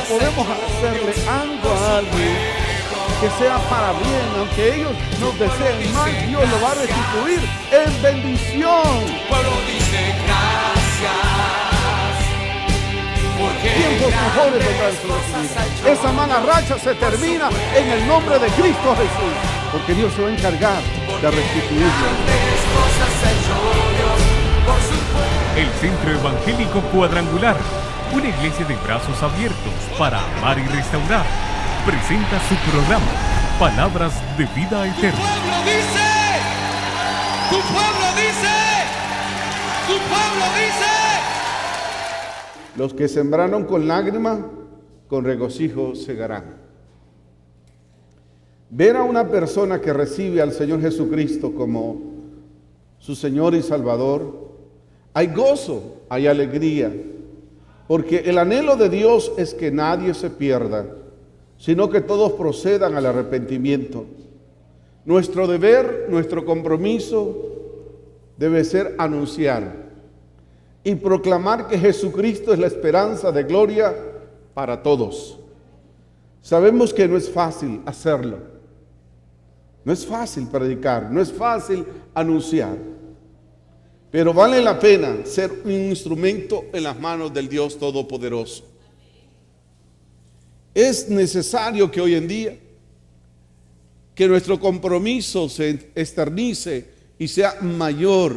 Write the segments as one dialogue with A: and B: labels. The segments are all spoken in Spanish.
A: podemos hacerle algo a alguien que sea para bien, aunque ellos nos deseen mal, Dios lo va a restituir en bendición.
B: Pueblo dice gracias, porque
A: Tiempos mejores vendrán sobre su vida. Esa mala racha se termina en el nombre de Cristo Jesús, porque Dios se va a encargar de restituirlo.
C: El Centro Evangélico Cuadrangular, una iglesia de brazos abiertos para amar y restaurar, presenta su programa Palabras de Vida Eterna.
B: Tu pueblo dice.
A: Los que sembraron con lágrima, con regocijo segarán. Ver a una persona que recibe al Señor Jesucristo como su Señor y Salvador, hay gozo, hay alegría, porque el anhelo de Dios es que nadie se pierda, sino que todos procedan al arrepentimiento. Nuestro deber, nuestro compromiso debe ser anunciar y proclamar que Jesucristo es la esperanza de gloria para todos. Sabemos que no es fácil hacerlo, no es fácil predicar, no es fácil anunciar, pero vale la pena ser un instrumento en las manos del Dios Todopoderoso. Es necesario que hoy en día que nuestro compromiso se externice y sea mayor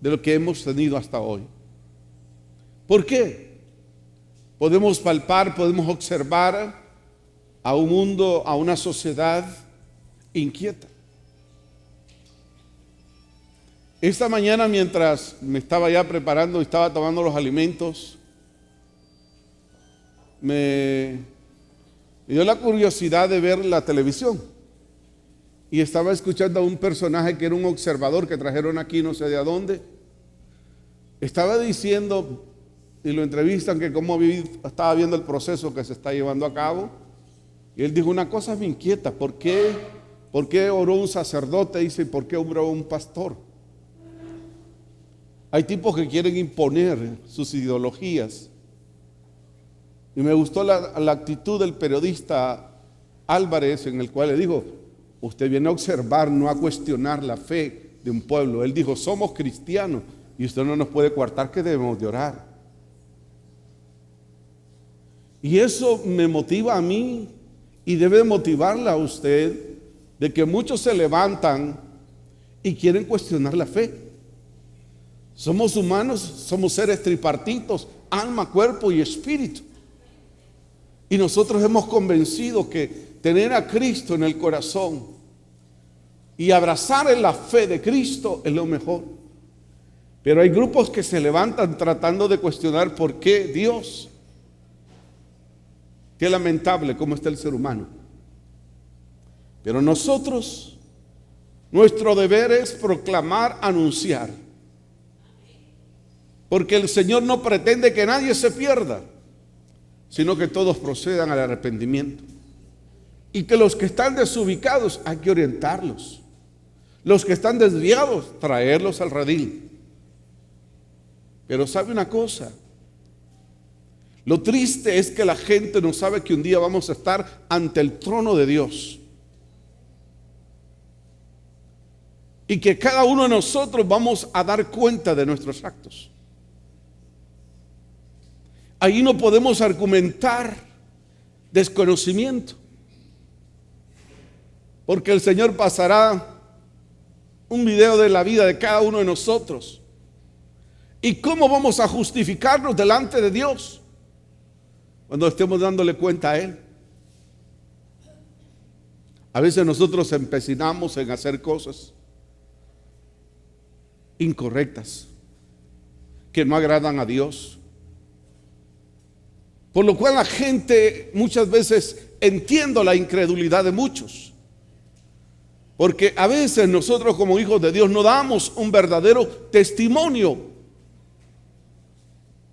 A: de lo que hemos tenido hasta hoy. ¿Por qué? Podemos palpar, podemos observar a un mundo, a una sociedad inquieta. Esta mañana, mientras me estaba ya preparando y estaba tomando los alimentos, me dio la curiosidad de ver la televisión y estaba escuchando a un personaje que era un observador que trajeron aquí no sé de a dónde. Estaba diciendo, y lo entrevistan, que cómo estaba viendo el proceso que se está llevando a cabo, y él dijo: una cosa me inquieta, ¿por qué oró un sacerdote? Dice, ¿por qué oró un pastor? Hay tipos que quieren imponer sus ideologías. Y me gustó la actitud del periodista Álvarez, en el cual le dijo: usted viene a observar, no a cuestionar la fe de un pueblo. Él dijo: somos cristianos y usted no nos puede coartar que debemos de orar. Y eso me motiva a mí y debe motivarla a usted, de que muchos se levantan y quieren cuestionar la fe. Somos humanos, somos seres tripartitos, alma, cuerpo y espíritu. Y nosotros hemos convencido que tener a Cristo en el corazón y abrazar en la fe de Cristo es lo mejor. Pero hay grupos que se levantan tratando de cuestionar por qué Dios. Qué lamentable cómo está el ser humano. Pero nosotros, nuestro deber es proclamar, anunciar. Porque el Señor no pretende que nadie se pierda, sino que todos procedan al arrepentimiento. Y que los que están desubicados hay que orientarlos. Los que están desviados, traerlos al redil. Pero ¿sabe una cosa? Lo triste es que la gente no sabe que un día vamos a estar ante el trono de Dios. Y que cada uno de nosotros vamos a dar cuenta de nuestros actos. Ahí no podemos argumentar desconocimiento, porque el Señor pasará un video de la vida de cada uno de nosotros. ¿Y cómo vamos a justificarnos delante de Dios cuando estemos dándole cuenta a Él? A veces nosotros empecinamos en hacer cosas incorrectas que no agradan a Dios. Por lo cual la gente muchas veces, entiendo la incredulidad de muchos, porque a veces nosotros como hijos de Dios no damos un verdadero testimonio,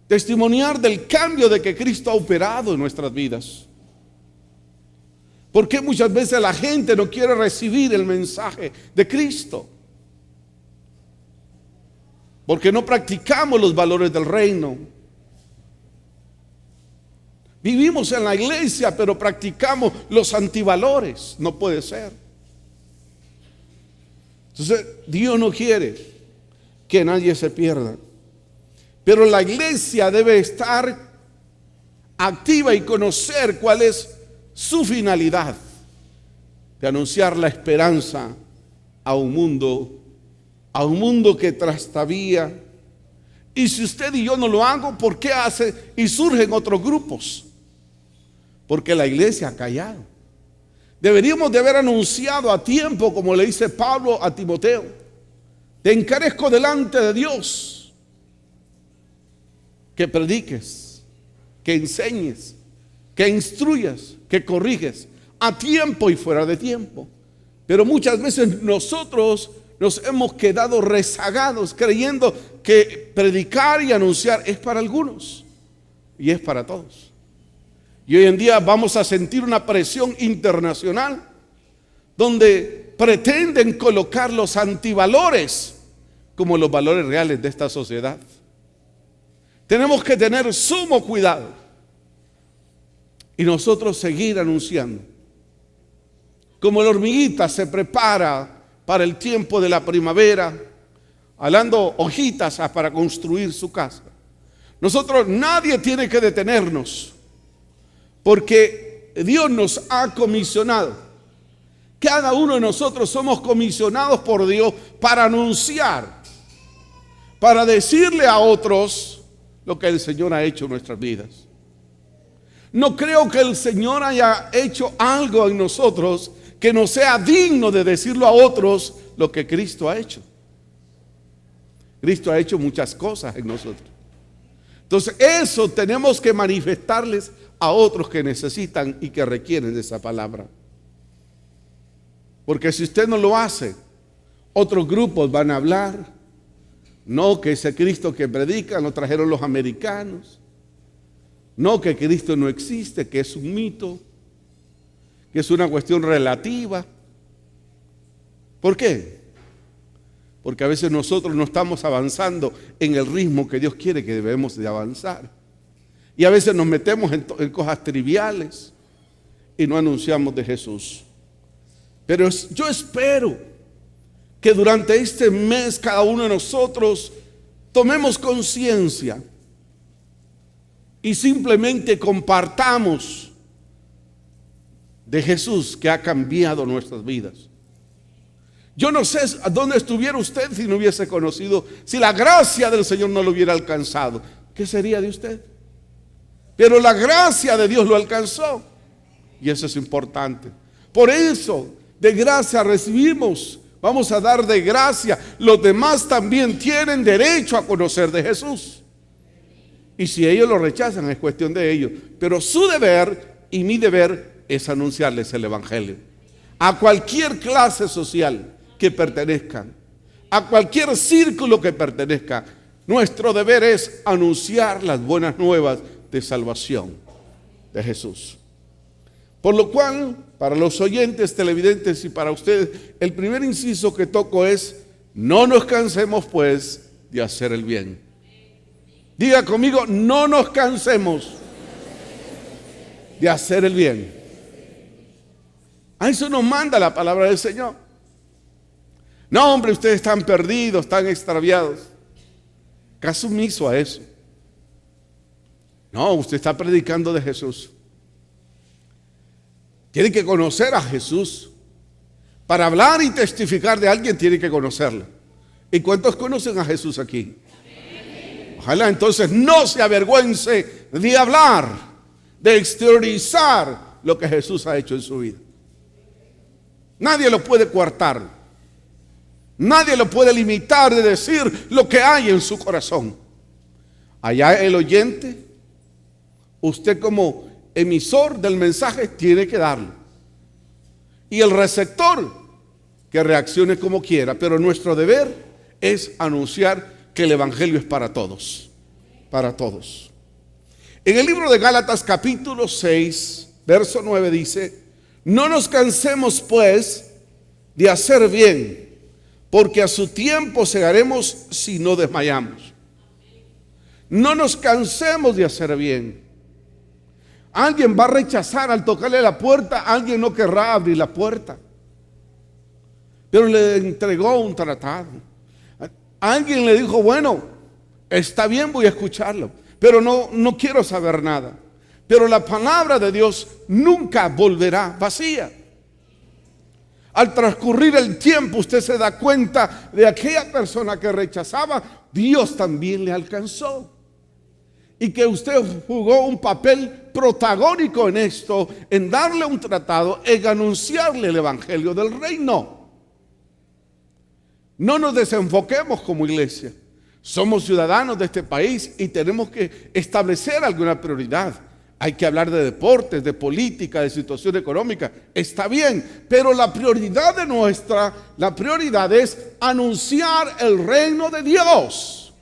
A: testimoniar del cambio de que Cristo ha operado en nuestras vidas. Porque muchas veces la gente no quiere recibir el mensaje de Cristo, porque no practicamos los valores del reino. Vivimos en la iglesia, pero practicamos los antivalores. No puede ser. Entonces, Dios no quiere que nadie se pierda. Pero la iglesia debe estar activa y conocer cuál es su finalidad de anunciar la esperanza a un mundo que trastabilla. Y si usted y yo no lo hago, ¿por qué hace? Y surgen otros grupos. Porque la iglesia ha callado. Deberíamos de haber anunciado a tiempo, como le dice Pablo a Timoteo: te encarezco delante de Dios que prediques, que enseñes, que instruyas, que corriges a tiempo y fuera de tiempo. Pero muchas veces nosotros nos hemos quedado rezagados creyendo que predicar y anunciar es para algunos y es para todos. Y hoy en día vamos a sentir una presión internacional donde pretenden colocar los antivalores como los valores reales de esta sociedad. Tenemos que tener sumo cuidado y nosotros seguir anunciando. Como la hormiguita se prepara para el tiempo de la primavera, jalando hojitas para construir su casa. Nosotros, nadie tiene que detenernos, porque Dios nos ha comisionado. Cada uno de nosotros somos comisionados por Dios para anunciar, para decirle a otros lo que el Señor ha hecho en nuestras vidas. No creo que el Señor haya hecho algo en nosotros que no sea digno de decirlo a otros lo que Cristo ha hecho. Cristo ha hecho muchas cosas en nosotros. Entonces eso tenemos que manifestarles a otros que necesitan y que requieren de esa palabra. Porque si usted no lo hace, otros grupos van a hablar. No, que ese Cristo que predican lo trajeron los americanos. No, que Cristo no existe, que es un mito, que es una cuestión relativa. ¿Por qué? Porque a veces nosotros no estamos avanzando en el ritmo que Dios quiere que debemos de avanzar. Y a veces nos metemos en cosas triviales y no anunciamos de Jesús. Pero yo espero que durante este mes cada uno de nosotros tomemos conciencia y simplemente compartamos de Jesús que ha cambiado nuestras vidas. Yo no sé a dónde estuviera usted si no hubiese conocido, si la gracia del Señor no lo hubiera alcanzado. ¿Qué sería de usted? Pero la gracia de Dios lo alcanzó y eso es importante. Por eso de gracia recibimos, vamos a dar de gracia. Los demás también tienen derecho a conocer de Jesús. Y si ellos lo rechazan es cuestión de ellos. Pero su deber y mi deber es anunciarles el evangelio. A cualquier clase social que pertenezcan, a cualquier círculo que pertenezca, nuestro deber es anunciar las buenas nuevas de salvación de Jesús. Por lo cual, para los oyentes, televidentes y para ustedes, el primer inciso que toco es: no nos cansemos pues de hacer el bien. Diga conmigo: no nos cansemos de hacer el bien. A eso nos manda la palabra del Señor. No, hombre, ustedes están perdidos, están extraviados. Caso omiso a eso. No, usted está predicando de Jesús. Tiene que conocer a Jesús. Para hablar y testificar de alguien tiene que conocerlo. ¿Y cuántos conocen a Jesús aquí? Ojalá entonces no se avergüence de hablar, de exteriorizar lo que Jesús ha hecho en su vida. Nadie lo puede coartar. Nadie lo puede limitar de decir lo que hay en su corazón. Allá el oyente, usted como emisor del mensaje tiene que darlo. Y el receptor que reaccione como quiera. Pero nuestro deber es anunciar que el evangelio es para todos. Para todos. En el libro de Gálatas capítulo 6, verso 9 dice: no nos cansemos pues de hacer bien, porque a su tiempo segaremos si no desmayamos. No nos cansemos de hacer bien. Alguien va a rechazar al tocarle la puerta, alguien no querrá abrir la puerta. Pero le entregó un tratado. Alguien le dijo, bueno, está bien, voy a escucharlo, pero no quiero saber nada. Pero la palabra de Dios nunca volverá vacía. Al transcurrir el tiempo, usted se da cuenta de aquella persona que rechazaba, Dios también le alcanzó. Y que usted jugó un papel protagónico en esto, en darle un tratado, en anunciarle el evangelio del reino. No nos desenfoquemos como iglesia. Somos ciudadanos de este país y tenemos que establecer alguna prioridad. Hay que hablar de deportes, de política, de situación económica. Está bien, pero la prioridad es anunciar el reino de Dios.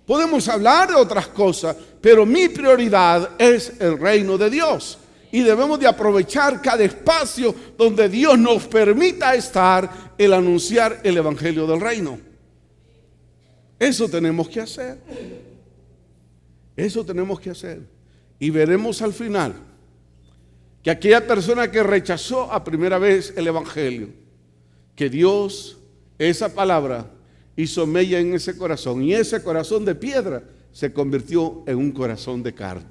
A: Podemos hablar de otras cosas, pero mi prioridad es el reino de Dios. Y debemos de aprovechar cada espacio donde Dios nos permita estar, el anunciar el evangelio del reino. Eso tenemos que hacer. Eso tenemos que hacer. Y veremos al final que aquella persona que rechazó a primera vez el evangelio, que Dios, esa palabra, hizo mella en ese corazón, y ese corazón de piedra se convirtió en un corazón de carne.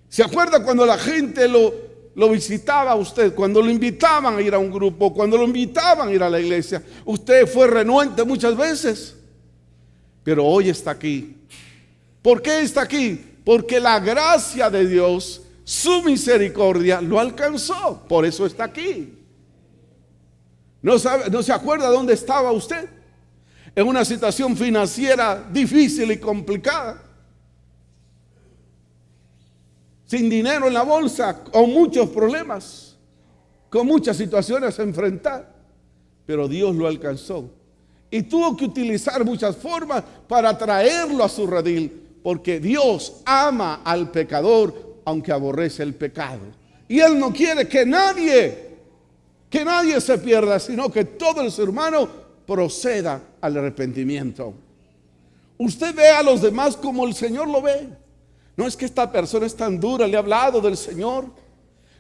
A: ¿Se acuerda cuando la gente lo visitaba a usted? Cuando lo invitaban a ir a un grupo, cuando lo invitaban a ir a la iglesia, usted fue renuente muchas veces, pero hoy está aquí. ¿Por qué está aquí? Porque la gracia de Dios, su misericordia, lo alcanzó. Por eso está aquí. ¿No se acuerda dónde estaba usted? En una situación financiera difícil y complicada, sin dinero en la bolsa, con muchos problemas, con muchas situaciones a enfrentar, pero Dios lo alcanzó y tuvo que utilizar muchas formas para traerlo a su redil, porque Dios ama al pecador aunque aborrece el pecado, y Él no quiere que nadie se pierda, sino que todo el ser humano proceda al arrepentimiento. Usted ve a los demás como el Señor lo ve. No es que esta persona es tan dura, le ha hablado del Señor,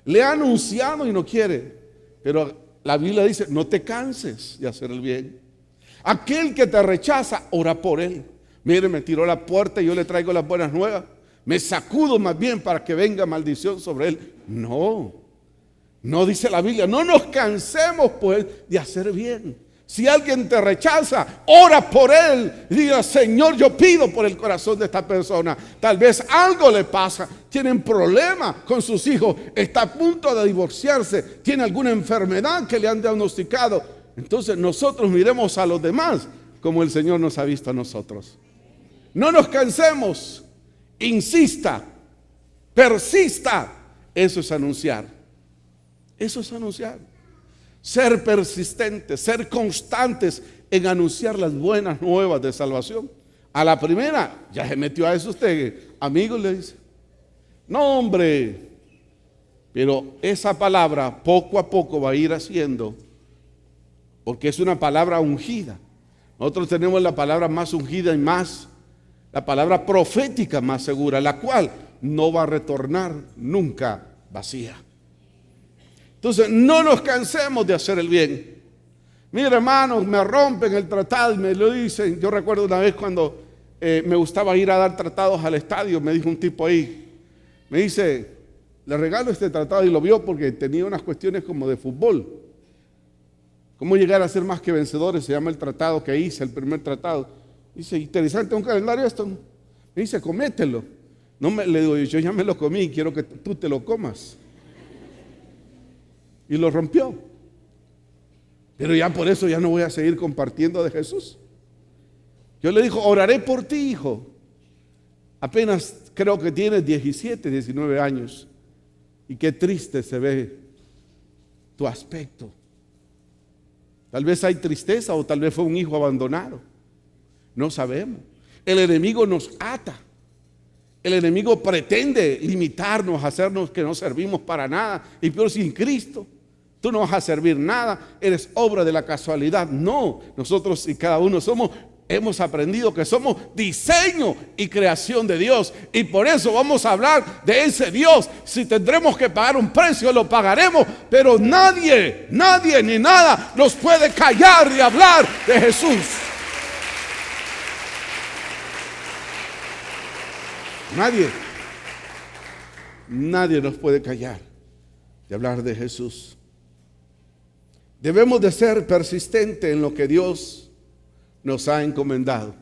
A: le ha anunciado y no quiere. Pero la Biblia dice, no te canses de hacer el bien. Aquel que te rechaza, ora por él. Mire, me tiró la puerta y yo le traigo las buenas nuevas. Me sacudo más bien para que venga maldición sobre él. No dice la Biblia, no nos cansemos pues de hacer bien. Si alguien te rechaza, ora por él. Diga, Señor, yo pido por el corazón de esta persona. Tal vez algo le pasa. Tienen problemas con sus hijos. Está a punto de divorciarse. Tiene alguna enfermedad que le han diagnosticado. Entonces nosotros miremos a los demás como el Señor nos ha visto a nosotros. No nos cansemos. Insista. Persista. Eso es anunciar. Eso es anunciar. Ser persistentes, ser constantes en anunciar las buenas nuevas de salvación. A la primera, ya se metió a eso usted, amigo, le dice, no hombre, pero esa palabra poco a poco va a ir haciendo, porque es una palabra ungida. Nosotros tenemos la palabra más ungida y más, la palabra profética más segura, la cual no va a retornar nunca vacía. Entonces, no nos cansemos de hacer el bien. Mire, hermanos, me rompen el tratado y me lo dicen. Yo recuerdo una vez cuando me gustaba ir a dar tratados al estadio, me dijo un tipo ahí, me dice, le regalo este tratado, y lo vio porque tenía unas cuestiones como de fútbol. ¿Cómo llegar a ser más que vencedores? Se llama el tratado que hice, el primer tratado. Dice, interesante, un calendario esto. Me dice, comételo. Le digo, yo ya me lo comí y quiero que tú te lo comas. Y lo rompió. Pero ya por eso ya no voy a seguir compartiendo de Jesús. Yo le digo, oraré por ti, hijo. Apenas creo que tienes 17, 19 años. Y qué triste se ve tu aspecto. Tal vez hay tristeza o tal vez fue un hijo abandonado. No sabemos. El enemigo nos ata. El enemigo pretende limitarnos, hacernos que no servimos para nada. Y peor, sin Cristo tú no vas a servir nada, eres obra de la casualidad. No, nosotros y cada uno somos hemos aprendido que somos diseño y creación de Dios. Y por eso vamos a hablar de ese Dios. Si tendremos que pagar un precio, lo pagaremos. Pero nadie ni nada nos puede callar de hablar de Jesús. Nadie nos puede callar de hablar de Jesús. Debemos de ser persistentes en lo que Dios nos ha encomendado.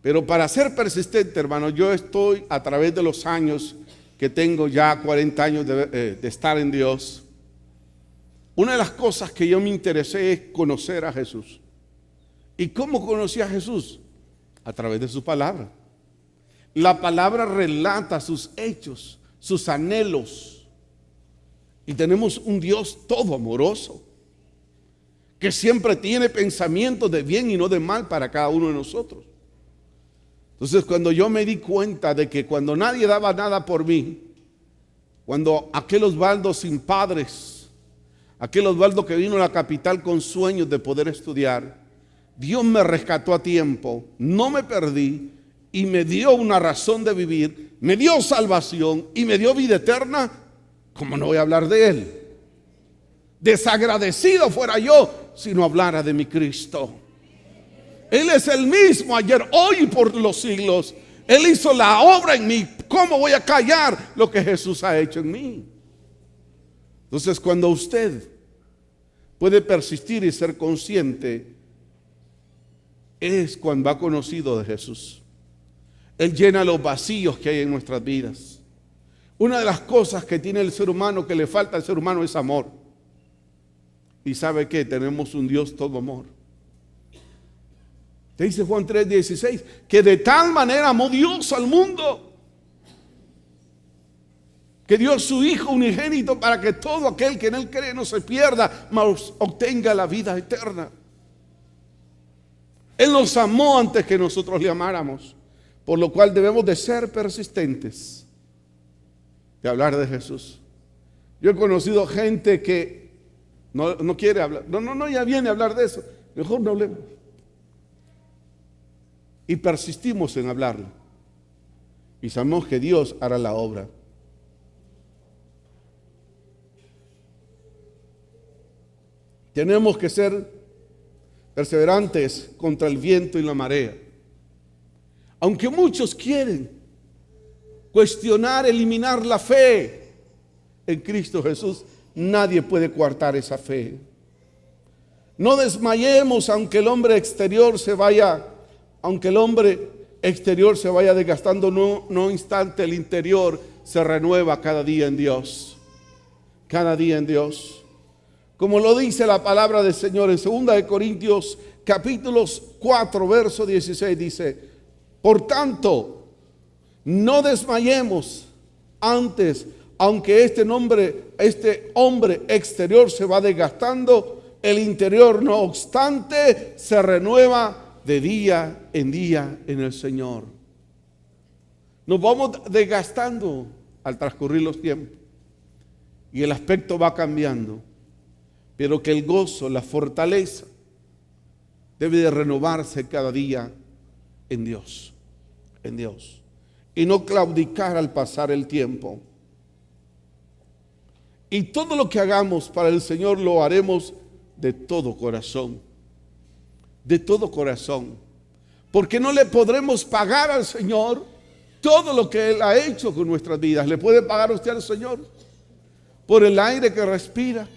A: Pero para ser persistente, hermano, yo estoy a través de los años que tengo ya 40 años de estar en Dios. Una de las cosas que yo me interesé es conocer a Jesús. ¿Y cómo conocí a Jesús? A través de su palabra. La palabra relata sus hechos, sus anhelos. Y tenemos un Dios todo amoroso, que siempre tiene pensamientos de bien y no de mal para cada uno de nosotros. Entonces, cuando yo me di cuenta de que cuando nadie daba nada por mí, cuando aquel Osvaldo sin padres, aquel Osvaldo que vino a la capital con sueños de poder estudiar, Dios me rescató a tiempo, no me perdí y me dio una razón de vivir, me dio salvación y me dio vida eterna. ¿Cómo no voy a hablar de Él? Desagradecido fuera yo si no hablara de mi Cristo. Él es el mismo ayer, hoy y por los siglos. Él hizo la obra en mí. ¿Cómo voy a callar lo que Jesús ha hecho en mí? Entonces, cuando usted puede persistir y ser consciente, es cuando ha conocido de Jesús. Él llena los vacíos que hay en nuestras vidas. Una de las cosas que tiene el ser humano, que le falta al ser humano, es amor. Y ¿sabe qué? Tenemos un Dios todo amor. Te dice Juan 3:16, que de tal manera amó Dios al mundo, que dio su Hijo unigénito para que todo aquel que en Él cree no se pierda, mas obtenga la vida eterna. Él nos amó antes que nosotros le amáramos, por lo cual debemos de ser persistentes de hablar de Jesús. Yo he conocido gente que no quiere hablar. No, ya viene a hablar de eso. Mejor no hablemos. Y persistimos en hablarlo. Y sabemos que Dios hará la obra. Tenemos que ser perseverantes contra el viento y la marea. Aunque muchos quieren cuestionar, eliminar la fe en Cristo Jesús, nadie puede coartar esa fe. No desmayemos aunque el hombre exterior se vaya desgastando, no instante, el interior se renueva cada día en Dios. Cada día en Dios. Como lo dice la palabra del Señor en 2 Corintios capítulos 4, verso 16, dice: por tanto, no desmayemos antes, aunque este hombre exterior se va desgastando, el interior no obstante se renueva de día en el Señor. Nos vamos desgastando al transcurrir los tiempos y el aspecto va cambiando, pero que el gozo, la fortaleza debe de renovarse cada día en Dios, y no claudicar al pasar el tiempo. Y todo lo que hagamos para el Señor lo haremos de todo corazón, porque no le podremos pagar al Señor todo lo que Él ha hecho con nuestras vidas. ¿Le puede pagar usted al Señor por el aire que respira,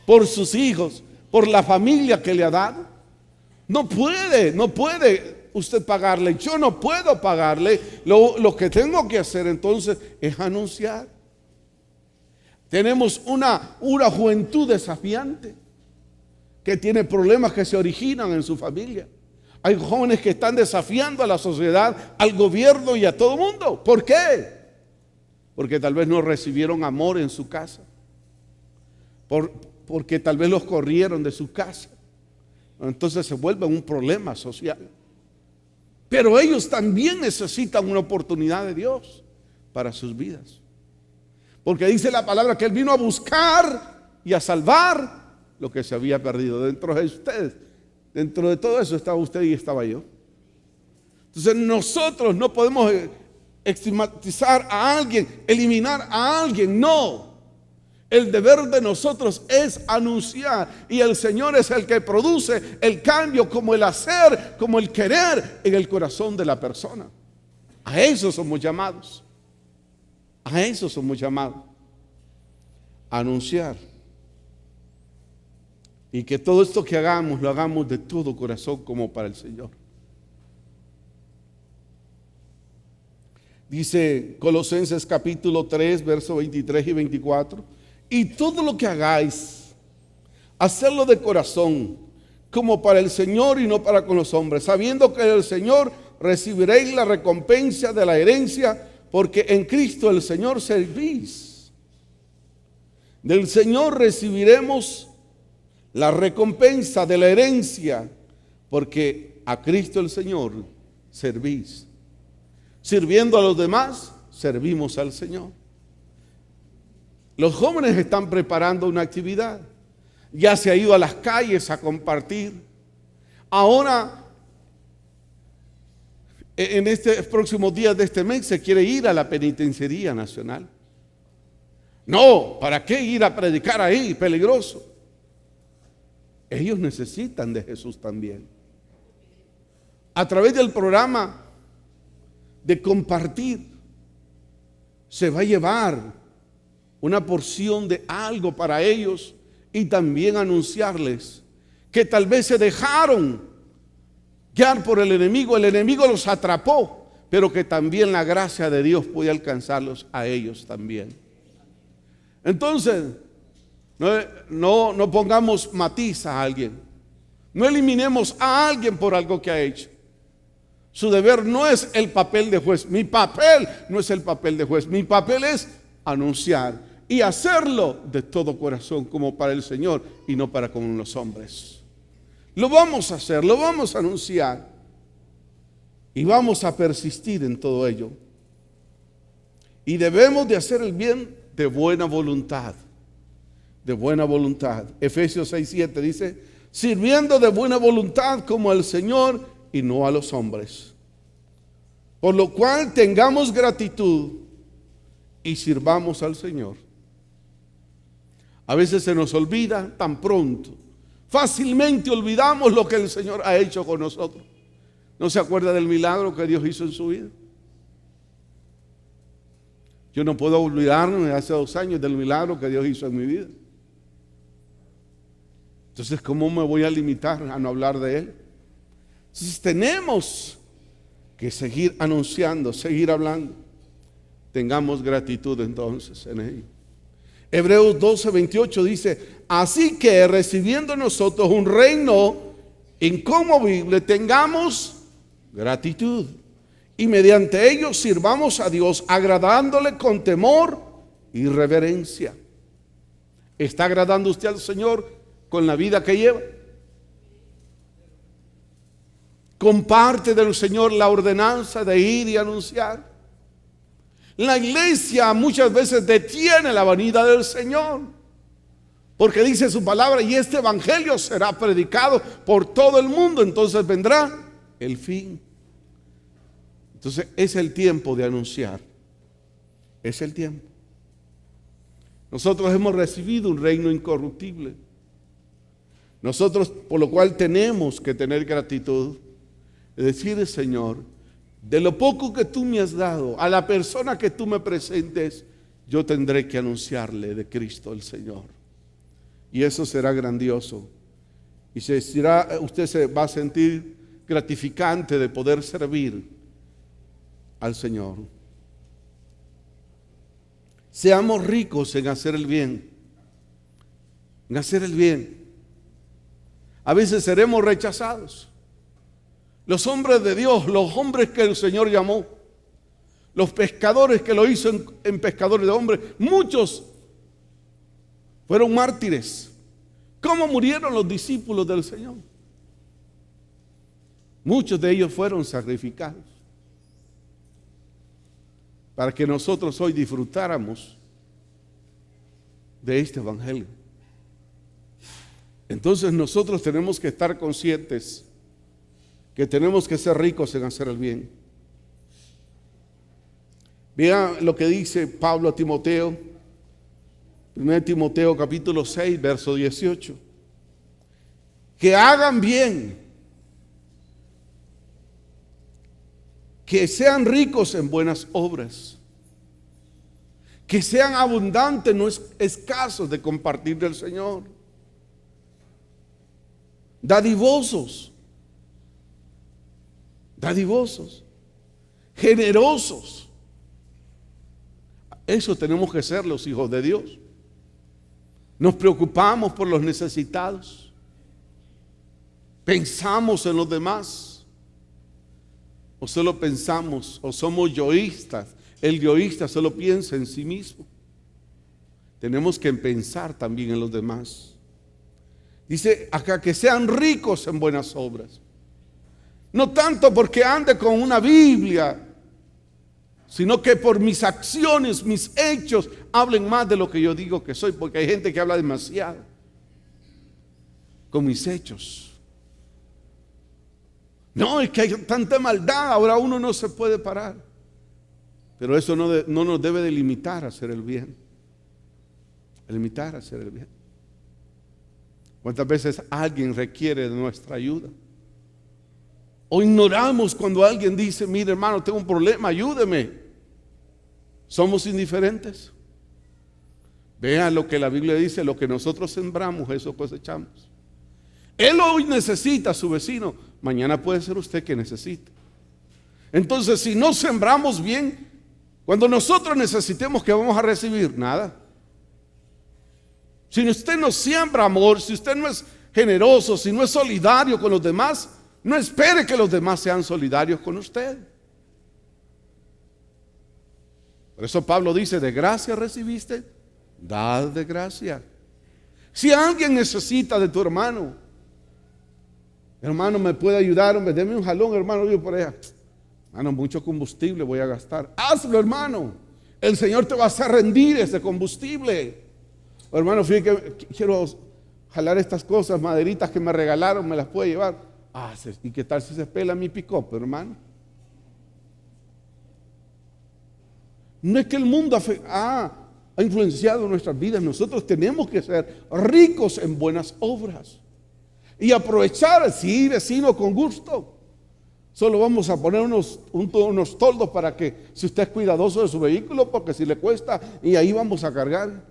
A: por sus hijos, por la familia que le ha dado? No puede usted pagarle. Yo no puedo pagarle. Lo que tengo que hacer entonces es anunciar. Tenemos una juventud desafiante que tiene problemas que se originan en su familia. Hay jóvenes que están desafiando a la sociedad, al gobierno y a todo el mundo. ¿Por qué? Porque tal vez no recibieron amor en su casa. Porque tal vez los corrieron de su casa. Entonces se vuelve un problema social. Pero ellos también necesitan una oportunidad de Dios para sus vidas. Porque dice la palabra que Él vino a buscar y a salvar lo que se había perdido. Dentro de ustedes Dentro de todo eso estaba usted y estaba yo. Entonces nosotros no podemos estigmatizar a alguien, eliminar a alguien, no. El deber de nosotros es anunciar, y el Señor es el que produce el cambio, como el hacer, como el querer en el corazón de la persona. A eso somos llamados. A eso somos llamados. A anunciar. Y que todo esto que hagamos, lo hagamos de todo corazón como para el Señor. Dice Colosenses capítulo 3, versos 23 y 24. Y todo lo que hagáis, hacerlo de corazón, como para el Señor y no para con los hombres, sabiendo que del Señor recibiréis la recompensa de la herencia, porque en Cristo el Señor servís. Del Señor recibiremos la recompensa de la herencia, porque a Cristo el Señor servís. Sirviendo a los demás, servimos al Señor. Los jóvenes están preparando una actividad. Ya se ha ido a las calles a compartir. Ahora, en estos próximos días de este mes, se quiere ir a la Penitenciaría Nacional. No, ¿para qué ir a predicar ahí? Peligroso. Ellos necesitan de Jesús también. A través del programa de compartir, se va a llevar una porción de algo para ellos, y también anunciarles que tal vez se dejaron guiar por el enemigo los atrapó, pero que también la gracia de Dios puede alcanzarlos a ellos también. Entonces, no pongamos matiz a alguien, no eliminemos a alguien por algo que ha hecho. Su deber no es el papel de juez. Mi papel no es el papel de juez. Mi papel es anunciar y hacerlo de todo corazón, como para el Señor y no para con los hombres. Lo vamos a hacer, lo vamos a anunciar y vamos a persistir en todo ello. Y debemos de hacer el bien de buena voluntad. De buena voluntad. Efesios 6:7 dice: sirviendo de buena voluntad como al Señor y no a los hombres. Por lo cual tengamos gratitud y sirvamos al Señor. A veces se nos olvida tan pronto. Fácilmente olvidamos lo que el Señor ha hecho con nosotros. ¿No se acuerda del milagro que Dios hizo en su vida? Yo no puedo olvidarme hace 2 años del milagro que Dios hizo en mi vida. Entonces, ¿cómo me voy a limitar a no hablar de Él? Entonces tenemos que seguir anunciando, seguir hablando. Tengamos gratitud entonces en ello. Hebreos 12:28 dice: así que recibiendo nosotros un reino inconmovible, tengamos gratitud, y mediante ello sirvamos a Dios, agradándole con temor y reverencia. ¿Está agradando usted al Señor con la vida que lleva? Comparte del Señor la ordenanza de ir y anunciar. La iglesia muchas veces detiene la venida del Señor, porque dice su palabra: y este evangelio será predicado por todo el mundo, entonces vendrá el fin. Entonces es el tiempo de anunciar. Es el tiempo. Nosotros hemos recibido un reino incorruptible. Nosotros, por lo cual, tenemos que tener gratitud. Es decir, Señor, de lo poco que tú me has dado, a la persona que tú me presentes, yo tendré que anunciarle de Cristo el Señor. Y eso será grandioso. Y usted se va a sentir gratificante de poder servir al Señor. Seamos ricos en hacer el bien. En hacer el bien. A veces seremos rechazados. Los hombres de Dios, los hombres que el Señor llamó, los pescadores que lo hizo en pescadores de hombres, muchos fueron mártires. ¿Cómo murieron los discípulos del Señor? Muchos de ellos fueron sacrificados para que nosotros hoy disfrutáramos de este evangelio. Entonces nosotros tenemos que estar conscientes que tenemos que ser ricos en hacer el bien. Vean lo que dice Pablo a Timoteo, 1 Timoteo capítulo 6, verso 18. Que hagan bien, que sean ricos en buenas obras, que sean abundantes, no escasos de compartir del Señor, dadivosos, generosos. Eso tenemos que ser los hijos de Dios. Nos preocupamos por los necesitados, pensamos en los demás, o solo pensamos, o somos yoístas. El yoísta solo piensa en sí mismo. Tenemos que pensar también en los demás. Dice acá que sean ricos en buenas obras. No tanto porque ande con una Biblia, sino que por mis acciones, mis hechos, hablen más de lo que yo digo que soy, porque hay gente que habla demasiado. Con mis hechos. No, es que hay tanta maldad, ahora uno no se puede parar. Pero eso no nos debe de limitar a hacer el bien. Limitar a hacer el bien. ¿Cuántas veces alguien requiere de nuestra ayuda? O ignoramos cuando alguien dice, mire hermano, tengo un problema, ayúdeme. Somos indiferentes. Vean lo que la Biblia dice, lo que nosotros sembramos, eso cosechamos. Él hoy necesita a su vecino, mañana puede ser usted que necesite. Entonces, si no sembramos bien, cuando nosotros necesitemos, ¿qué vamos a recibir? Nada. Si usted no siembra amor, si usted no es generoso, si no es solidario con los demás, no espere que los demás sean solidarios con usted. Por eso Pablo dice, de gracia recibiste, dad de gracia. Si alguien necesita de tu hermano, hermano, ¿me puede ayudar? Hombre, deme un jalón, hermano, yo por allá. Hermano, mucho combustible voy a gastar. Hazlo, hermano. El Señor te va a hacer rendir ese combustible. Hermano, fíjate que quiero jalar estas cosas, maderitas que me regalaron, me las puede llevar. ¿Y qué tal si se pela mi pick-up, hermano? No es que el mundo ha influenciado nuestras vidas. Nosotros tenemos que ser ricos en buenas obras y aprovechar, sí, vecino, con gusto. Solo vamos a poner unos toldos para que, si usted es cuidadoso de su vehículo, porque si le cuesta, y ahí vamos a cargar.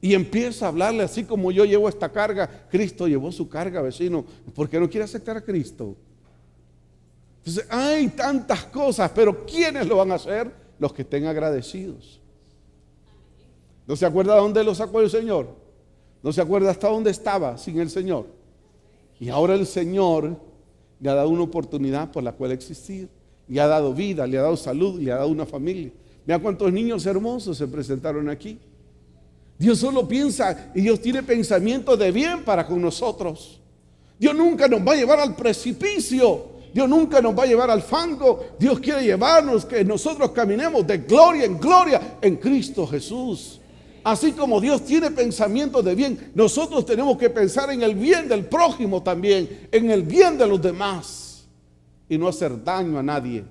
A: Y empieza a hablarle así como yo llevo esta carga. Cristo llevó su carga, vecino. ¿Por qué no quiere aceptar a Cristo? Entonces hay tantas cosas, pero ¿quiénes lo van a hacer? Los que estén agradecidos. ¿No se acuerda de dónde lo sacó el Señor? ¿No se acuerda hasta dónde estaba sin el Señor? Y ahora el Señor le ha dado una oportunidad por la cual existir. Le ha dado vida, le ha dado salud, le ha dado una familia. Mira cuántos niños hermosos se presentaron aquí. Dios solo piensa y Dios tiene pensamientos de bien para con nosotros. Dios nunca nos va a llevar al precipicio. Dios nunca nos va a llevar al fango. Dios quiere llevarnos, que nosotros caminemos de gloria en Cristo Jesús. Así como Dios tiene pensamientos de bien, nosotros tenemos que pensar en el bien del prójimo también, en el bien de los demás y no hacer daño a nadie.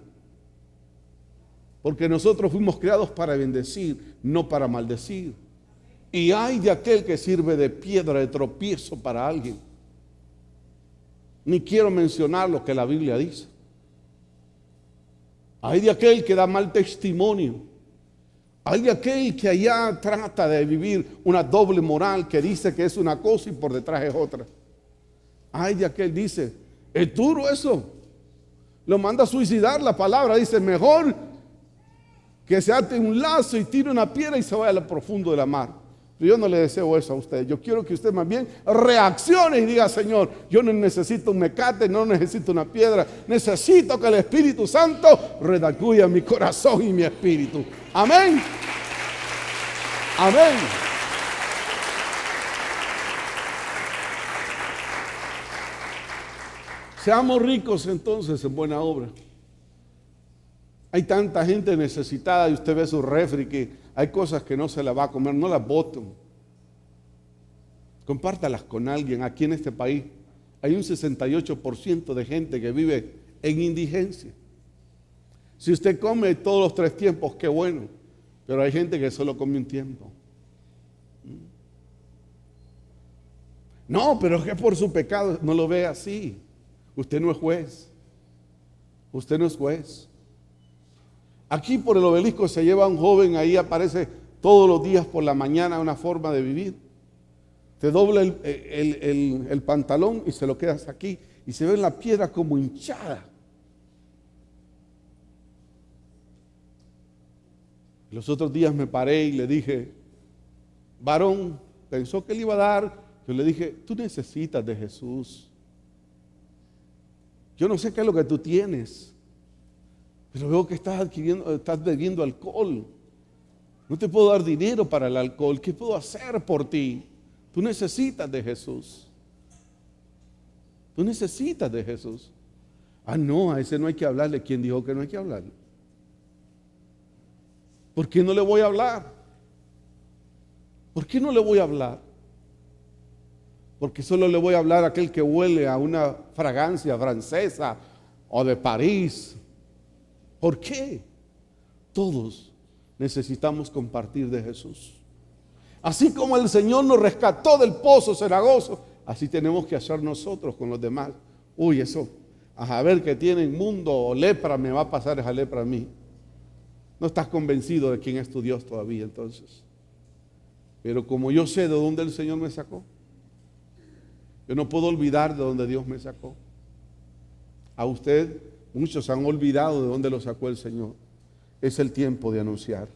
A: Porque nosotros fuimos creados para bendecir, no para maldecir. Y hay de aquel que sirve de piedra de tropiezo para alguien. Ni quiero mencionar lo que la Biblia dice. Hay de aquel que da mal testimonio. Hay de aquel que allá trata de vivir una doble moral, que dice que es una cosa y por detrás es otra. Hay de aquel, dice, es duro eso. Lo manda a suicidar. La palabra dice, mejor que se ate un lazo y tire una piedra y se vaya a lo profundo de la mar. Yo no le deseo eso a usted. Yo quiero que usted más bien reaccione y diga, Señor, yo no necesito un mecate, no necesito una piedra. Necesito que el Espíritu Santo redarguya mi corazón y mi espíritu. Amén. Amén. Seamos ricos entonces en buena obra. Hay tanta gente necesitada y usted ve su refri que hay cosas que no se la va a comer, no las boten. Compártalas con alguien. Aquí en este país hay un 68% de gente que vive en indigencia. Si usted come todos los 3 tiempos, qué bueno, pero hay gente que solo come un tiempo. No, pero es que por su pecado. No lo ve así. Usted no es juez. Usted no es juez. Aquí por el obelisco se lleva un joven, ahí aparece todos los días por la mañana una forma de vivir. Te dobla el pantalón y se lo quedas aquí y se ve la piedra como hinchada. Los otros días me paré y le dije, varón, pensó que le iba a dar. Yo le dije, tú necesitas de Jesús. Yo no sé qué es lo que tú tienes, pero veo que estás bebiendo alcohol. No te puedo dar dinero para el alcohol. ¿Qué puedo hacer por ti? Tú necesitas de Jesús. Tú necesitas de Jesús. Ah, no, a ese no hay que hablarle. ¿Quién dijo que no hay que hablarle? ¿Por qué no le voy a hablar? ¿Por qué no le voy a hablar? Porque solo le voy a hablar a aquel que huele a una fragancia francesa o de París. ¿Por qué? Todos necesitamos compartir de Jesús. Así como el Señor nos rescató del pozo cenagoso, así tenemos que hacer nosotros con los demás. Uy, eso, a ver que tiene inmundo o lepra, me va a pasar esa lepra a mí. No estás convencido de quién es tu Dios todavía entonces. Pero como yo sé de dónde el Señor me sacó, yo no puedo olvidar de dónde Dios me sacó. A usted, muchos han olvidado de dónde lo sacó el Señor. Es el tiempo de anunciar.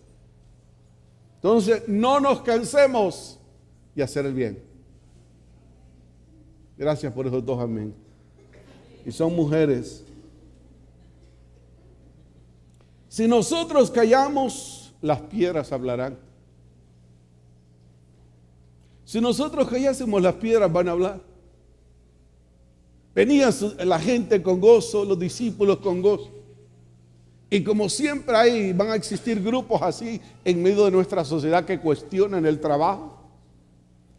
A: Entonces, no nos cansemos de hacer el bien. Gracias por esos 2 amén. Y son mujeres. Si nosotros callamos, las piedras hablarán. Si nosotros callásemos, las piedras van a hablar. Venía la gente con gozo, los discípulos con gozo. Y como siempre van a existir grupos así en medio de nuestra sociedad que cuestionan el trabajo.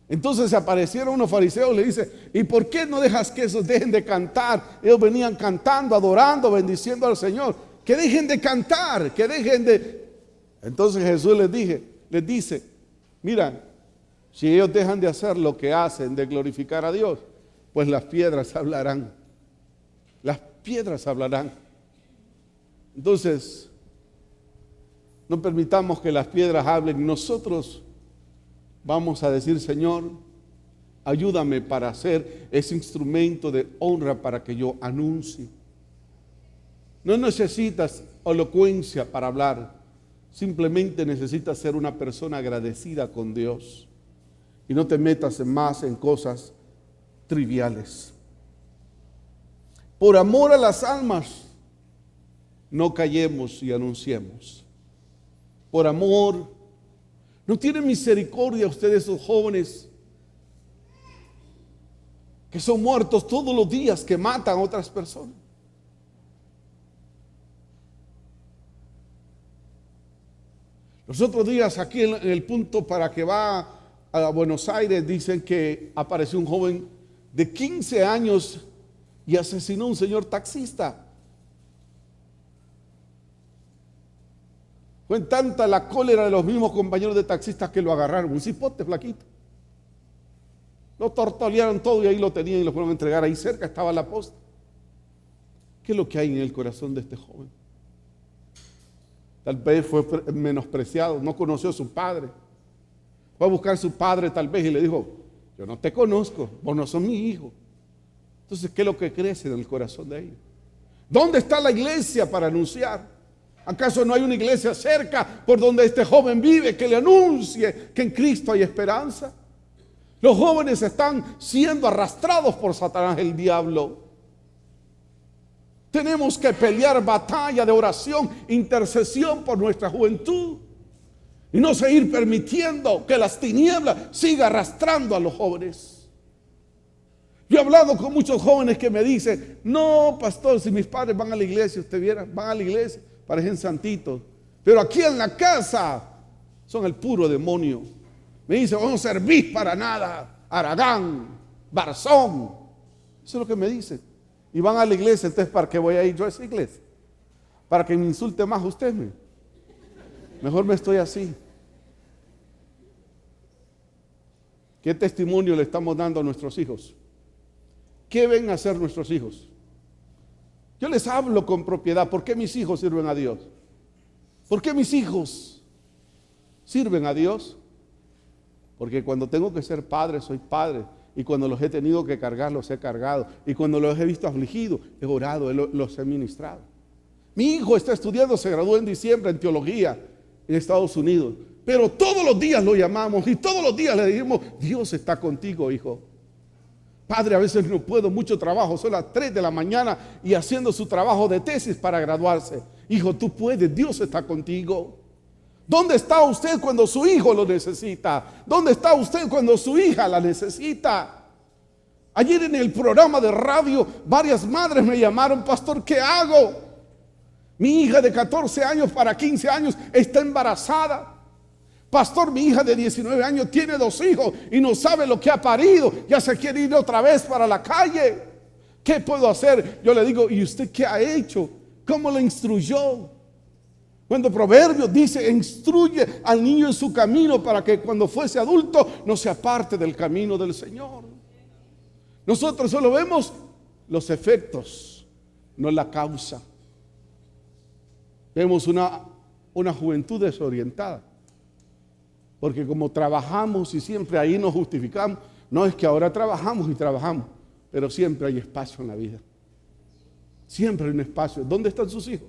A: Entonces se aparecieron unos fariseos y le dicen, ¿y por qué no dejas que esos dejen de cantar? Ellos venían cantando, adorando, bendiciendo al Señor. Que dejen de cantar, que dejen de... Entonces Jesús les dice, mira, si ellos dejan de hacer lo que hacen, de glorificar a Dios, pues las piedras hablarán. Las piedras hablarán. Entonces, no permitamos que las piedras hablen. Nosotros vamos a decir, Señor, ayúdame para ser ese instrumento de honra para que yo anuncie. No necesitas elocuencia para hablar. Simplemente necesitas ser una persona agradecida con Dios. Y no te metas más en cosas triviales. Por amor a las almas, no callemos y anunciemos. Por amor, ¿no tienen misericordia ustedes, esos jóvenes que son muertos todos los días, que matan a otras personas? Los otros días aquí en el punto para que va a Buenos Aires, dicen que apareció un joven de 15 años y asesinó a un señor taxista. Fue tanta la cólera de los mismos compañeros de taxistas que lo agarraron, un cipote flaquito. Lo tortolearon todo y ahí lo tenían y lo fueron a entregar. Ahí cerca estaba la posta. ¿Qué es lo que hay en el corazón de este joven? Tal vez fue menospreciado, no conoció a su padre. Fue a buscar a su padre tal vez y le dijo, yo no te conozco, vos no sos mi hijo. Entonces, ¿qué es lo que crece en el corazón de ellos? ¿Dónde está la iglesia para anunciar? ¿Acaso no hay una iglesia cerca por donde este joven vive que le anuncie que en Cristo hay esperanza? Los jóvenes están siendo arrastrados por Satanás, el diablo. Tenemos que pelear batalla de oración, intercesión por nuestra juventud y no seguir permitiendo que las tinieblas sigan arrastrando a los jóvenes. Yo he hablado con muchos jóvenes que me dicen, no, pastor, si mis padres van a la iglesia, usted viera, van a la iglesia, parecen santitos, pero aquí en la casa son el puro demonio. Me dice, vos no servís para nada, Aragán, Barzón. Eso es lo que me dicen. Y van a la iglesia, entonces ¿para qué voy a ir yo a esa iglesia? Para que me insulte más usted. Mejor me estoy así. ¿Qué testimonio le estamos dando a nuestros hijos? ¿Qué ven hacer nuestros hijos? Yo les hablo con propiedad. ¿Por qué mis hijos sirven a Dios? ¿Por qué mis hijos sirven a Dios? Porque cuando tengo que ser padre, soy padre. Y cuando los he tenido que cargar, los he cargado. Y cuando los he visto afligidos, he orado, los he ministrado. Mi hijo está estudiando, se graduó en diciembre en teología en Estados Unidos. Pero todos los días lo llamamos y todos los días le decimos, Dios está contigo, hijo. Padre, a veces no puedo, mucho trabajo, son las 3 de la mañana y haciendo su trabajo de tesis para graduarse. Hijo, tú puedes, Dios está contigo. ¿Dónde está usted cuando su hijo lo necesita? ¿Dónde está usted cuando su hija la necesita? Ayer en el programa de radio, varias madres me llamaron, pastor, ¿qué hago? Mi hija de 14 años para 15 años está embarazada. Pastor, mi hija de 19 años tiene 2 hijos y no sabe lo que ha parido. Ya se quiere ir otra vez para la calle. ¿Qué puedo hacer? Yo le digo, ¿y usted qué ha hecho? ¿Cómo le instruyó? Cuando Proverbios dice, instruye al niño en su camino para que cuando fuese adulto no se aparte del camino del Señor. Nosotros solo vemos los efectos, no la causa. Vemos una juventud desorientada. Porque como trabajamos y siempre ahí nos justificamos, no es que ahora trabajamos y trabajamos, pero siempre hay espacio en la vida. Siempre hay un espacio. ¿Dónde están sus hijos?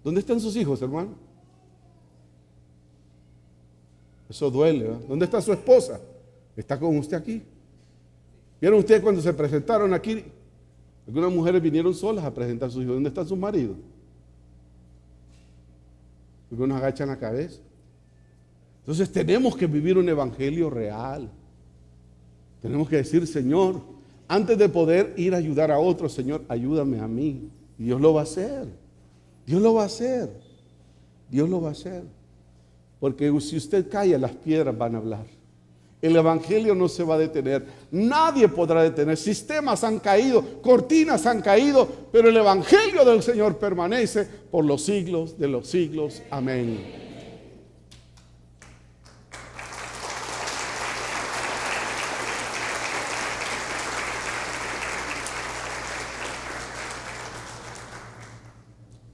A: ¿Dónde están sus hijos, hermano? Eso duele, ¿verdad? ¿Dónde está su esposa? ¿Está con usted aquí? ¿Vieron ustedes cuando se presentaron aquí? Algunas mujeres vinieron solas a presentar a sus hijos. ¿Dónde están sus maridos? Algunos agachan la cabeza. Entonces tenemos que vivir un evangelio real. Tenemos que decir, Señor, antes de poder ir a ayudar a otros, Señor, ayúdame a mí. Y Dios lo va a hacer. Dios lo va a hacer. Dios lo va a hacer. Porque si usted calla, las piedras van a hablar. El evangelio no se va a detener. Nadie podrá detener. Sistemas han caído, cortinas han caído, pero el evangelio del Señor permanece por los siglos de los siglos. Amén.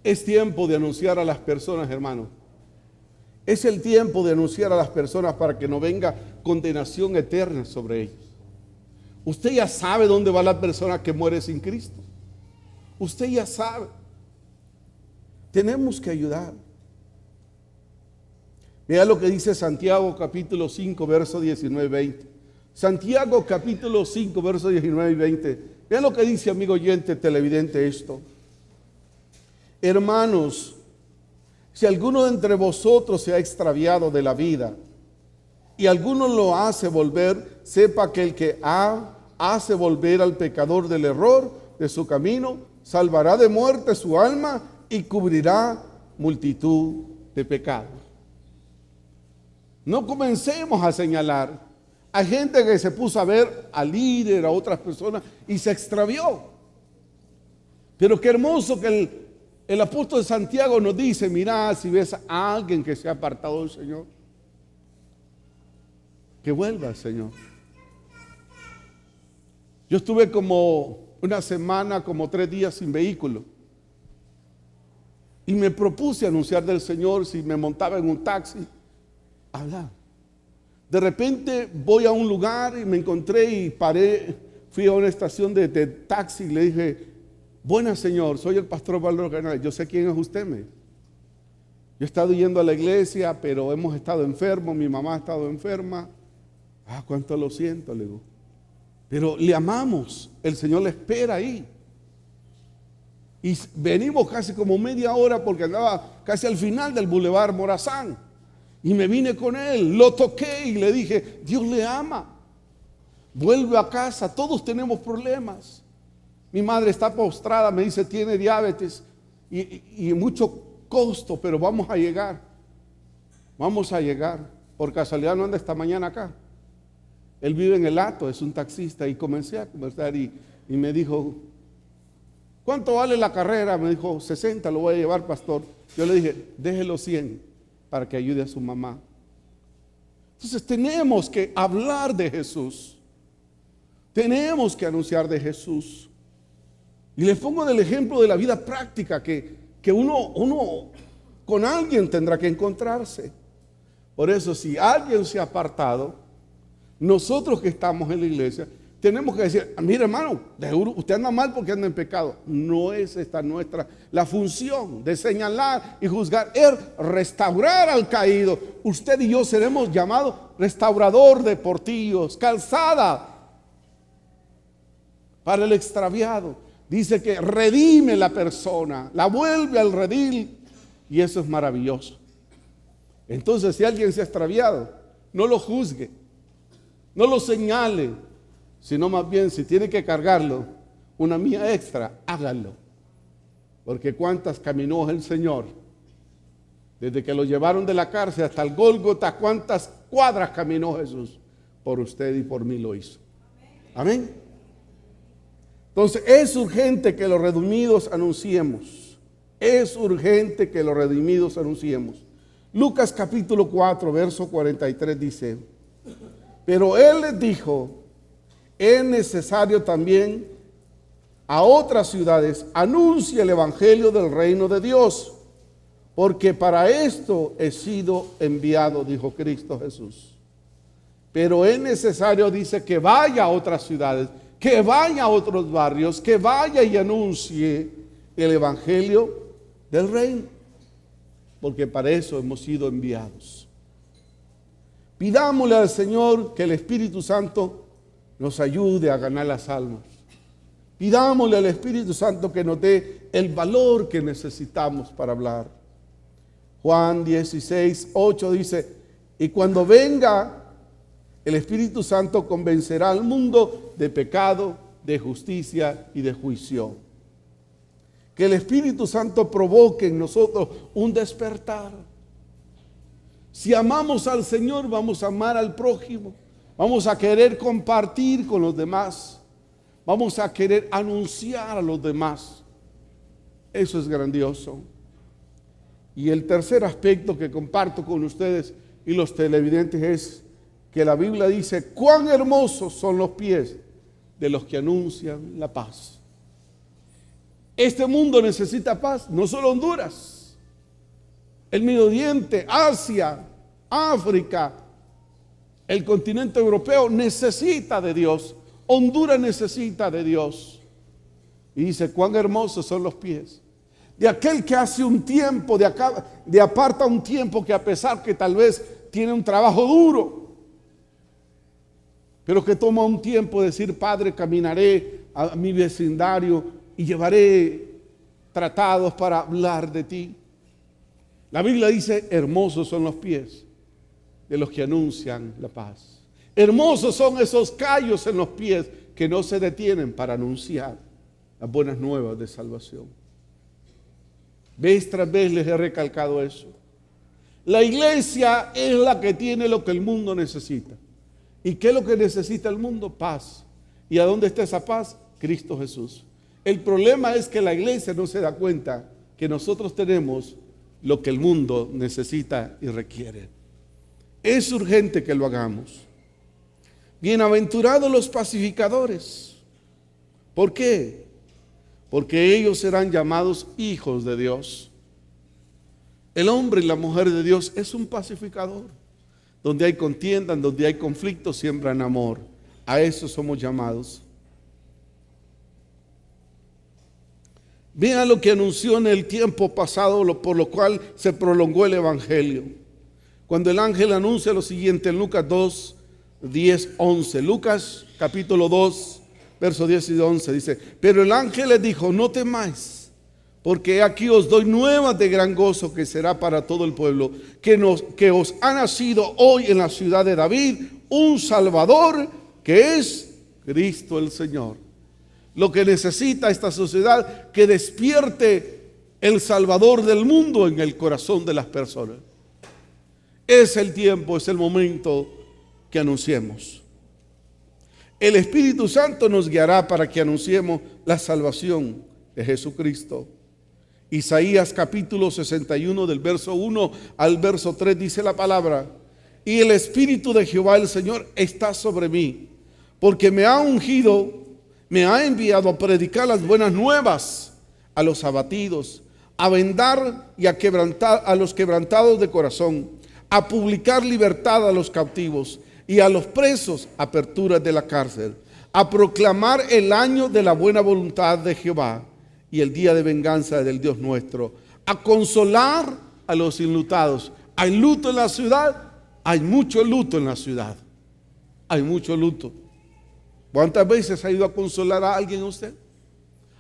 A: Es tiempo de anunciar a las personas, hermano. Es el tiempo de anunciar a las personas para que no venga condenación eterna sobre ellos. Usted ya sabe dónde va la persona que muere sin Cristo. Usted ya sabe. Tenemos que ayudar. Vea lo que dice Santiago capítulo 5, verso 19 y 20. Santiago capítulo 5, verso 19 y 20. Vea lo que dice, amigo oyente, televidente, esto. Hermanos, si alguno de entre vosotros se ha extraviado de la vida y alguno lo hace volver, sepa que el que hace volver al pecador del error de su camino, salvará de muerte su alma y cubrirá multitud de pecados. No comencemos a señalar. Hay gente que se puso a ver al líder, a otras personas y se extravió. Pero qué hermoso que el apóstol Santiago nos dice, mira, si ves a alguien que se ha apartado del Señor, que vuelva al Señor. Yo estuve como una semana, como 3 días sin vehículo. Y me propuse anunciar del Señor si me montaba en un taxi, hablar. De repente voy a un lugar y me encontré y paré, fui a una estación de taxi y le dije, buenas, Señor, soy el pastor Valdo Canales. Yo sé quién es usted, Yo he estado yendo a la iglesia, pero hemos estado enfermos, mi mamá ha estado enferma. Cuánto lo siento, le digo. Pero le amamos, el Señor le espera ahí. Y venimos casi como media hora porque andaba casi al final del Boulevard Morazán. Y me vine con él, lo toqué y le dije, Dios le ama. Vuelve a casa, todos tenemos problemas. Mi madre está postrada, me dice, tiene diabetes y mucho costo, pero vamos a llegar. Vamos a llegar. Por casualidad no anda esta mañana acá. Él vive en El Hato, es un taxista, y comencé a conversar y me dijo, ¿cuánto vale la carrera? Me dijo, 60, lo voy a llevar, pastor. Yo le dije, déjelo 100 para que ayude a su mamá. Entonces tenemos que hablar de Jesús. Tenemos que anunciar de Jesús. Y les pongo del ejemplo de la vida práctica que uno con alguien tendrá que encontrarse. Por eso, si alguien se ha apartado, nosotros que estamos en la iglesia, tenemos que decir, mire hermano, de seguro usted anda mal porque anda en pecado. No es esta nuestra, la función de señalar y juzgar, es restaurar al caído. Usted y yo seremos llamados restaurador de portillos, calzada para el extraviado. Dice que redime la persona, la vuelve al redil, y eso es maravilloso. Entonces, si alguien se ha extraviado, no lo juzgue, no lo señale, sino más bien, si tiene que cargarlo, una milla extra, hágalo. Porque cuántas caminó el Señor, desde que lo llevaron de la cárcel hasta el Gólgota, cuántas cuadras caminó Jesús, por usted y por mí lo hizo. Amén. Entonces es urgente que los redimidos anunciemos. Es urgente que los redimidos anunciemos. Lucas capítulo 4, verso 43 dice, pero él les dijo, es necesario también a otras ciudades anuncie el evangelio del reino de Dios, porque para esto he sido enviado, dijo Cristo Jesús. Pero es necesario, dice, que vaya a otras ciudades, que vaya a otros barrios, que vaya y anuncie el evangelio del reino, porque para eso hemos sido enviados. Pidámosle al Señor que el Espíritu Santo nos ayude a ganar las almas. Pidámosle al Espíritu Santo que nos dé el valor que necesitamos para hablar. Juan 16, 8 dice, y cuando venga el Espíritu Santo convencerá al mundo de pecado, de justicia y de juicio. Que el Espíritu Santo provoque en nosotros un despertar. Si amamos al Señor, vamos a amar al prójimo. Vamos a querer compartir con los demás. Vamos a querer anunciar a los demás. Eso es grandioso. Y el tercer aspecto que comparto con ustedes y los televidentes es que la Biblia dice, cuán hermosos son los pies de los que anuncian la paz. Este mundo necesita paz, no solo Honduras, el Medio Oriente, Asia, África, el continente europeo necesita de Dios. Honduras necesita de Dios. Y dice, cuán hermosos son los pies de aquel que hace un tiempo, de aparta un tiempo que a pesar que tal vez tiene un trabajo duro, pero que toma un tiempo de decir, Padre, caminaré a mi vecindario y llevaré tratados para hablar de ti. La Biblia dice, hermosos son los pies de los que anuncian la paz. Hermosos son esos callos en los pies que no se detienen para anunciar las buenas nuevas de salvación. Vez tras vez les he recalcado eso. La iglesia es la que tiene lo que el mundo necesita. ¿Y qué es lo que necesita el mundo? Paz. ¿Y a dónde está esa paz? Cristo Jesús. El problema es que la iglesia no se da cuenta que nosotros tenemos lo que el mundo necesita y requiere. Es urgente que lo hagamos. Bienaventurados los pacificadores. ¿Por qué? Porque ellos serán llamados hijos de Dios. El hombre y la mujer de Dios es un pacificador. Donde hay contienda, donde hay conflicto, siembran amor. A eso somos llamados. Vean lo que anunció en el tiempo pasado, por lo cual se prolongó el evangelio. Cuando el ángel anuncia lo siguiente en Lucas 2, 10, 11. Lucas capítulo 2, versos 10 y 11 dice, pero el ángel les dijo, no temáis, porque aquí os doy nuevas de gran gozo que será para todo el pueblo, que os ha nacido hoy en la ciudad de David un Salvador que es Cristo el Señor. Lo que necesita esta sociedad, que despierte el Salvador del mundo en el corazón de las personas. Es el tiempo, es el momento que anunciemos. El Espíritu Santo nos guiará para que anunciemos la salvación de Jesucristo. Isaías capítulo 61 del verso 1 al verso 3 dice la palabra: y el Espíritu de Jehová el Señor está sobre mí, porque me ha ungido, me ha enviado a predicar las buenas nuevas a los abatidos, a vendar y a quebrantar a los quebrantados de corazón, a publicar libertad a los cautivos y a los presos aperturas de la cárcel, a proclamar el año de la buena voluntad de Jehová y el día de venganza del Dios nuestro, a consolar a los enlutados. Hay luto en la ciudad, hay mucho luto en la ciudad, hay mucho luto. ¿Cuántas veces ha ido a consolar a alguien usted?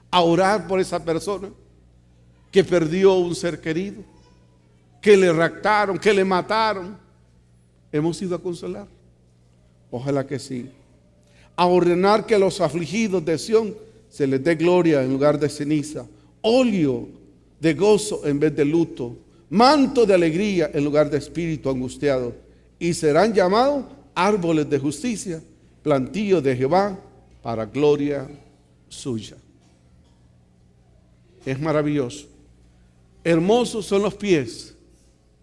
A: A orar por esa persona que perdió un ser querido, que le raptaron, que le mataron. ¿Hemos ido a consolar? Ojalá que sí. A ordenar que a los afligidos de Sión se les dé gloria en lugar de ceniza, óleo de gozo en vez de luto, manto de alegría en lugar de espíritu angustiado, y serán llamados árboles de justicia, plantío de Jehová para gloria suya. Es maravilloso. Hermosos son los pies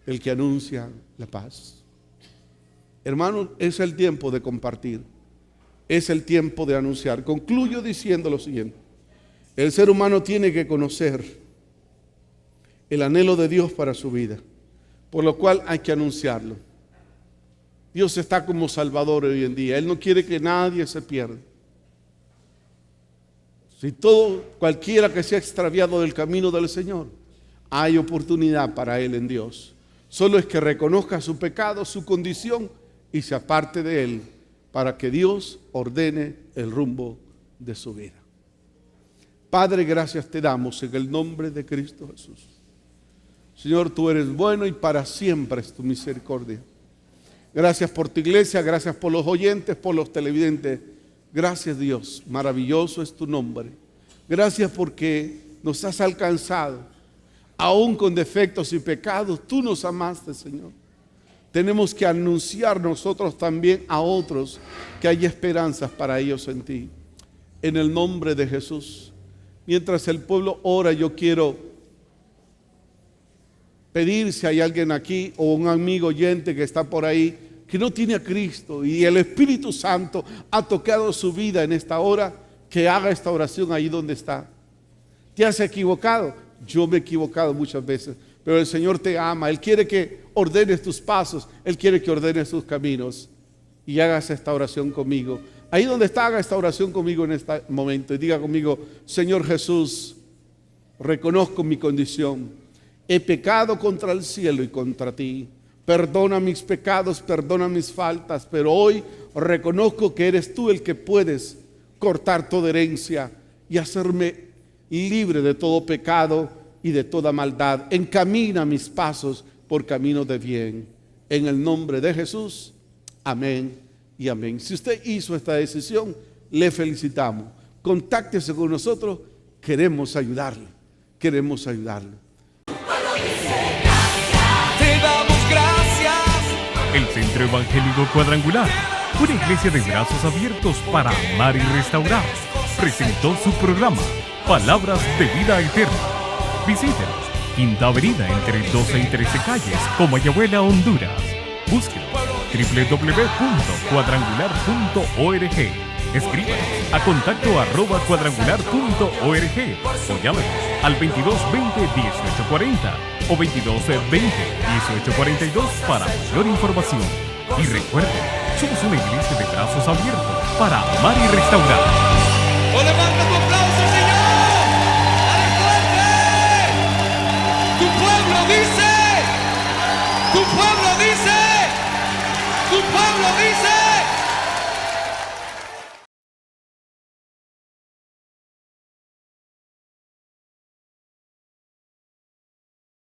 A: del que anuncia la paz. Hermanos, es el tiempo de compartir, es el tiempo de anunciar. Concluyo diciendo lo siguiente: el ser humano tiene que conocer el anhelo de Dios para su vida, por lo cual hay que anunciarlo. Dios está como Salvador hoy en día. Él no quiere que nadie se pierda. Si cualquiera que sea extraviado del camino del Señor, hay oportunidad para él en Dios. Solo es que reconozca su pecado, su condición, y se aparte de él, para que Dios ordene el rumbo de su vida. Padre, gracias te damos en el nombre de Cristo Jesús. Señor, tú eres bueno y para siempre es tu misericordia. Gracias por tu iglesia, gracias por los oyentes, por los televidentes. Gracias, Dios, maravilloso es tu nombre. Gracias porque nos has alcanzado, aún con defectos y pecados. Tú nos amaste, Señor. Tenemos que anunciar nosotros también a otros que hay esperanzas para ellos en ti. En el nombre de Jesús. Mientras el pueblo ora, yo quiero pedir si hay alguien aquí o un amigo oyente que está por ahí que no tiene a Cristo y el Espíritu Santo ha tocado su vida en esta hora, que haga esta oración ahí donde está. ¿Te has equivocado? Yo me he equivocado muchas veces, pero el Señor te ama. Él quiere que ordenes tus pasos, Él quiere que ordenes tus caminos y hagas esta oración conmigo. Ahí donde está, haga esta oración conmigo en este momento y diga conmigo: Señor Jesús, reconozco mi condición, he pecado contra el cielo y contra ti. Perdona mis pecados, perdona mis faltas, pero hoy reconozco que eres tú el que puedes cortar toda herencia y hacerme libre de todo pecado y de toda maldad. Encamina mis pasos por caminos de bien. En el nombre de Jesús, amén y amén. Si usted hizo esta decisión, le felicitamos. Contáctese con nosotros, queremos ayudarle, queremos ayudarle.
B: Te damos gracias.
C: El Centro Evangélico Cuadrangular, una iglesia de brazos abiertos para amar y restaurar, presentó su programa Palabras de Vida Eterna. Visítenos, Quinta Avenida entre 12 y 13 calles, Comayagüela, Honduras. Búsquenos www.cuadrangular.org. Escríbanos a contacto@cuadrangular.org o llámenos al 2220-1840 o 2220-1842 para mayor información. Y recuerden, somos una iglesia de brazos abiertos para amar y restaurar.
B: ¡O levanta tu aplauso, Señor! ¡Dale fuerte! Tu pueblo dice, tu pueblo dice, tu pueblo dice.